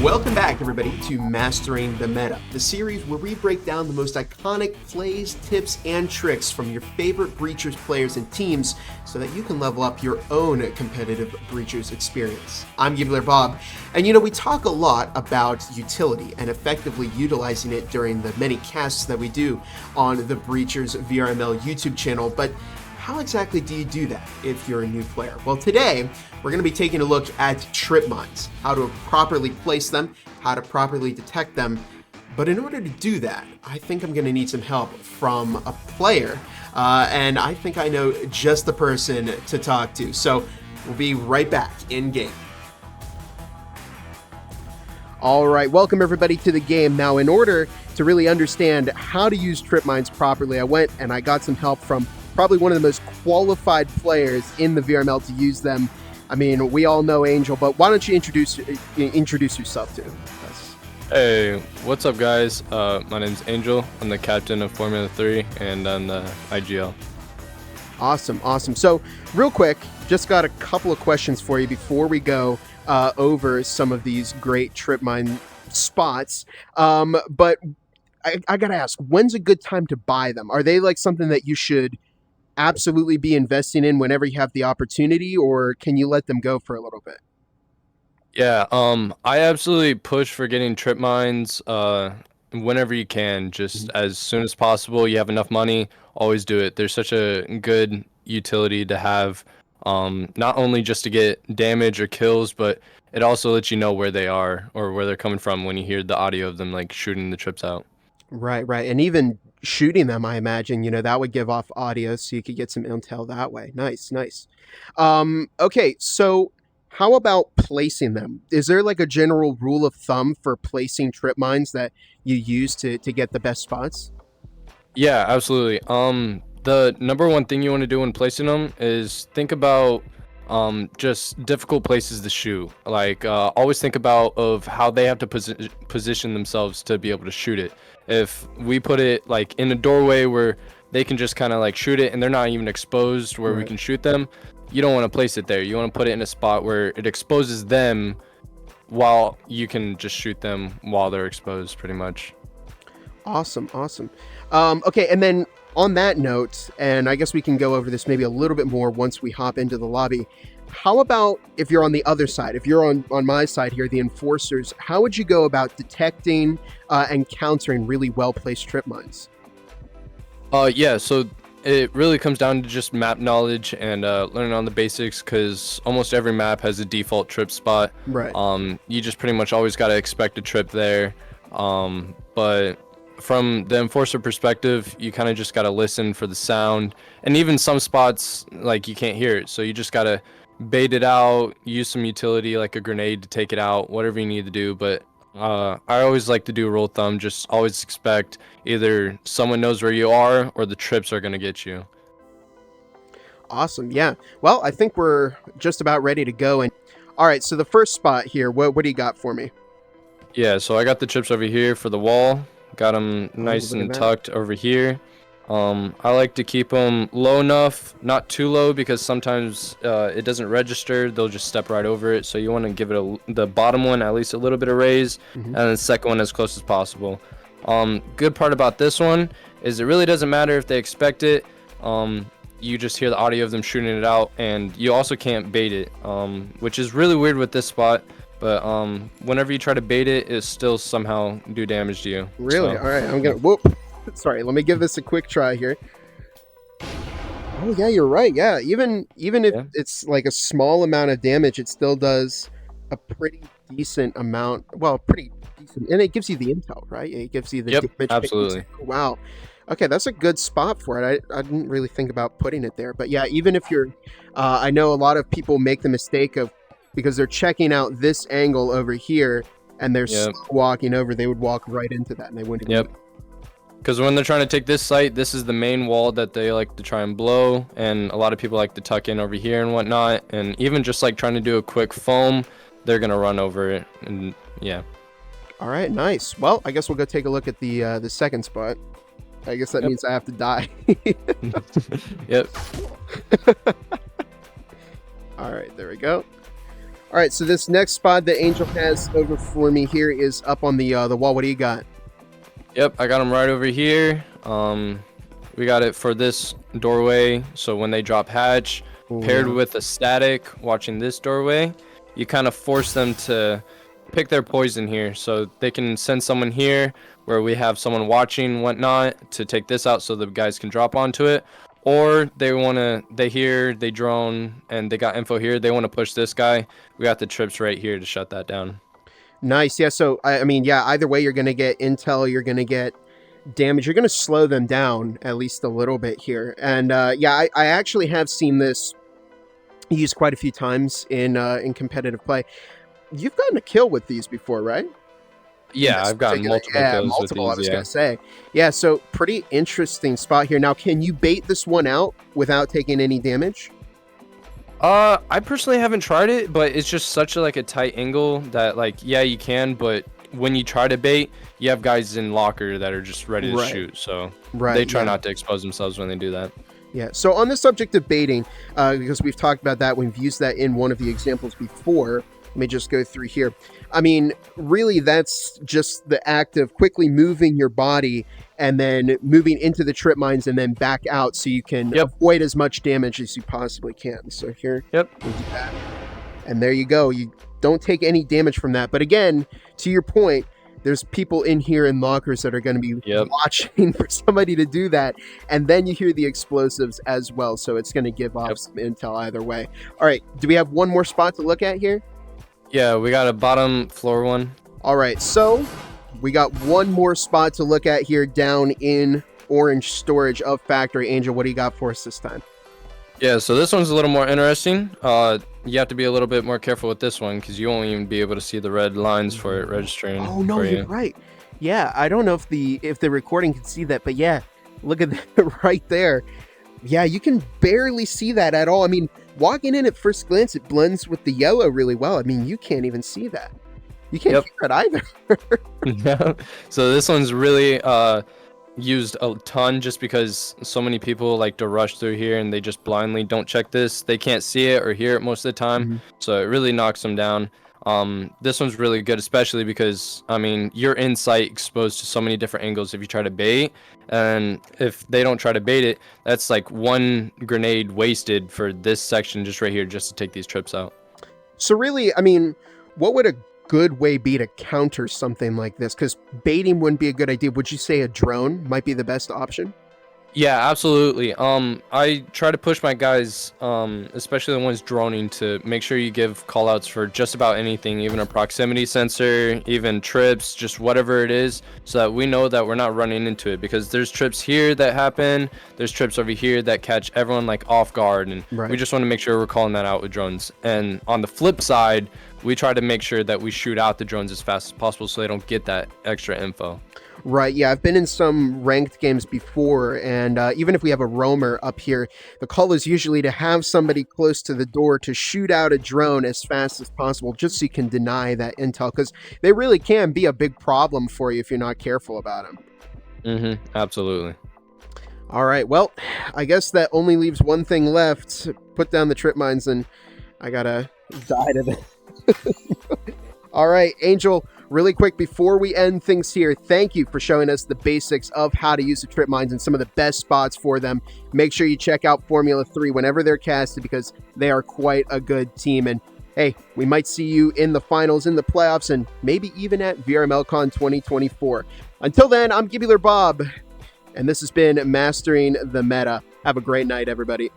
Welcome back, everybody, to Mastering the Meta, the series where we break down the most iconic plays, tips, and tricks from your favorite Breachers players and teams so that you can level up your own competitive Breachers experience. I'm GibularBob, and we talk a lot about utility and effectively utilizing it during the many casts that we do on the Breachers VRML YouTube channel, but how exactly do you do that if you're a new player? Well, today we're going to be taking a look at trip mines, how to properly place them, how to properly detect them. But in order to do that, I think I'm going to need some help from a player, and I think I know just the person to talk to. So we'll be right back in game. All right, welcome everybody to the game. Now, in order to really understand how to use trip mines properly, I went and I got some help from probably one of the most qualified players in the VRML to use them. I mean, we all know Angel, but why don't you introduce yourself to us? Hey, what's up, guys? My name's Angel. I'm the captain of Formula 3 and on the IGL. Awesome. So real quick, just got a couple of questions for you before we go over some of these great trip mine spots. But I gotta ask, when's a good time to buy them? Are they like something that you should absolutely be investing in whenever you have the opportunity, or can you let them go for a little bit? Yeah, I absolutely push for getting trip mines whenever you can, just as soon as possible. You have enough money, always do it. There's such a good utility to have, not only just to get damage or kills, but it also lets you know where they are or where they're coming from when you hear the audio of them like shooting the trips out. Right. And even shooting them, I imagine, that would give off audio so you could get some intel that way. Nice. Okay, so how about placing them? Is there like a general rule of thumb for placing trip mines that you use to get the best spots? Yeah, absolutely. The number one thing you want to do when placing them is think about just difficult places to shoot. Like always think about of how they have to position themselves to be able to shoot it. If we put it like in a doorway where they can just kind of like shoot it and they're not even exposed where we can shoot them, you don't want to place it there. You want to put it in a spot where it exposes them while you can just shoot them while they're exposed, pretty much. Awesome. Okay, and then on that note, and I guess we can go over this maybe a little bit more once we hop into the lobby. How about if you're on the other side? If you're on my side here, the enforcers, how would you go about detecting and countering really well-placed trip mines? Yeah, so it really comes down to just map knowledge and learning on the basics, because almost every map has a default trip spot. Right. You just pretty much always got to expect a trip there. But from the enforcer perspective, you kind of just got to listen for the sound, and even some spots like you can't hear it, so you just got to bait it out, use some utility like a grenade to take it out, whatever you need to do. But I always like to do a rule of thumb, just always expect either someone knows where you are or the trips are going to get you. Awesome. Yeah. Well, I think we're just about ready to go. And all right, so the first spot here, what do you got for me? Yeah, so I got the trips over here for the wall. Got them nice and tucked over here. I like to keep them low enough, not too low, because sometimes it doesn't register. They'll just step right over it. So you want to give it the bottom one at least a little bit of raise, and the second one as close as possible. Good part about this one is it really doesn't matter if they expect it. You just hear the audio of them shooting it out, and you also can't bait it, which is really weird with this spot. But whenever you try to bait it, it still somehow do damage to you. Really? So. All right, I'm gonna. Whoop. Sorry, let me give this a quick try here. Oh yeah, you're right. Yeah, even if it's like a small amount of damage, it still does a pretty decent amount. Well, pretty decent, and it gives you the intel, right? It gives you the damage. Absolutely. Wow. Okay, that's a good spot for it. I didn't really think about putting it there, but yeah, even if you're, I know a lot of people make the mistake of, because they're checking out this angle over here and they're walking over, they would walk right into that and they wouldn't. Because when they're trying to take this site, this is the main wall that they like to try and blow, and a lot of people like to tuck in over here and whatnot, and even just like trying to do a quick foam, they're gonna run over it. And yeah. All right, nice. Well, I guess we'll go take a look at the second spot. I guess that means I have to die. All right, there we go. All right, so this next spot that Angel has over for me here is up on the wall. What do you got? Yep, I got them right over here. We got it for this doorway, so when they drop hatch, paired with a static watching this doorway, you kind of force them to pick their poison here, so they can send someone here where we have someone watching whatnot to take this out so the guys can drop onto it, or they drone and they got info here, they want to push this guy. We got the trips right here to shut that down. Nice. Yeah, so I mean, yeah, either way you're going to get intel, you're going to get damage, you're going to slow them down at least a little bit here. And yeah, I actually have seen this used quite a few times in competitive play. You've gotten a kill with these before, right? Yeah, I've gotten multiple kills with these, I was gonna say. Yeah, so pretty interesting spot here. Now, can you bait this one out without taking any damage? I personally haven't tried it, but it's just such a tight angle that yeah, you can, but when you try to bait, you have guys in locker that are just ready to shoot, so they try not to expose themselves when they do that. Yeah, so on the subject of baiting, because we've talked about that, we've used that in one of the examples before. Let me just go through here. I mean, really, that's just the act of quickly moving your body and then moving into the trip mines and then back out so you can avoid as much damage as you possibly can. So here, we do that. And there you go. You don't take any damage from that. But again, to your point, there's people in here in lockers that are going to be watching for somebody to do that. And then you hear the explosives as well. So it's going to give off some intel either way. All right. Do we have one more spot to look at here? Yeah, we got a bottom floor one. All right, so we got one more spot to look at here down in orange storage of factory. Angel, what do you got for us this time? Yeah, so this one's a little more interesting. You have to be a little bit more careful with this one because you won't even be able to see the red lines for it registering. Oh no, you're right. Yeah, I don't know if the recording can see that, but yeah, look at that right there. Yeah, you can barely see that at all. I mean, walking in at first glance, it blends with the yellow really well. I mean, you can't even see that. You can't hear it either. Yeah. So this one's really used a ton just because so many people like to rush through here and they just blindly don't check this. They can't see it or hear it most of the time. So it really knocks them down. This one's really good, especially because, I mean, you're in sight exposed to so many different angles if you try to bait. And if they don't try to bait it, that's like one grenade wasted for this section just right here just to take these trips out. So really, I mean, what would a good way be to counter something like this? Because baiting wouldn't be a good idea. Would you say a drone might be the best option? Yeah, absolutely. I try to push my guys, especially the ones droning, to make sure you give callouts for just about anything, even a proximity sensor, even trips, just whatever it is, so that we know that we're not running into it. Because there's trips here that happen, there's trips over here that catch everyone like off guard, and we just want to make sure we're calling that out with drones. And on the flip side, we try to make sure that we shoot out the drones as fast as possible so they don't get that extra info. Right, yeah, I've been in some ranked games before, and even if we have a roamer up here, the call is usually to have somebody close to the door to shoot out a drone as fast as possible, just so you can deny that intel, because they really can be a big problem for you if you're not careful about them. Absolutely. All right, well, I guess that only leaves one thing left. Put down the trip mines, and I gotta die to them. All right, Angel, really quick before we end things here, thank you for showing us the basics of how to use the trip mines and some of the best spots for them. Make sure you check out Formula 3 whenever they're casted because they are quite a good team. And hey, we might see you in the finals, in the playoffs, and maybe even at VRMLCon 2024. Until then, I'm GibularBob, and this has been Mastering the Meta. Have a great night, everybody.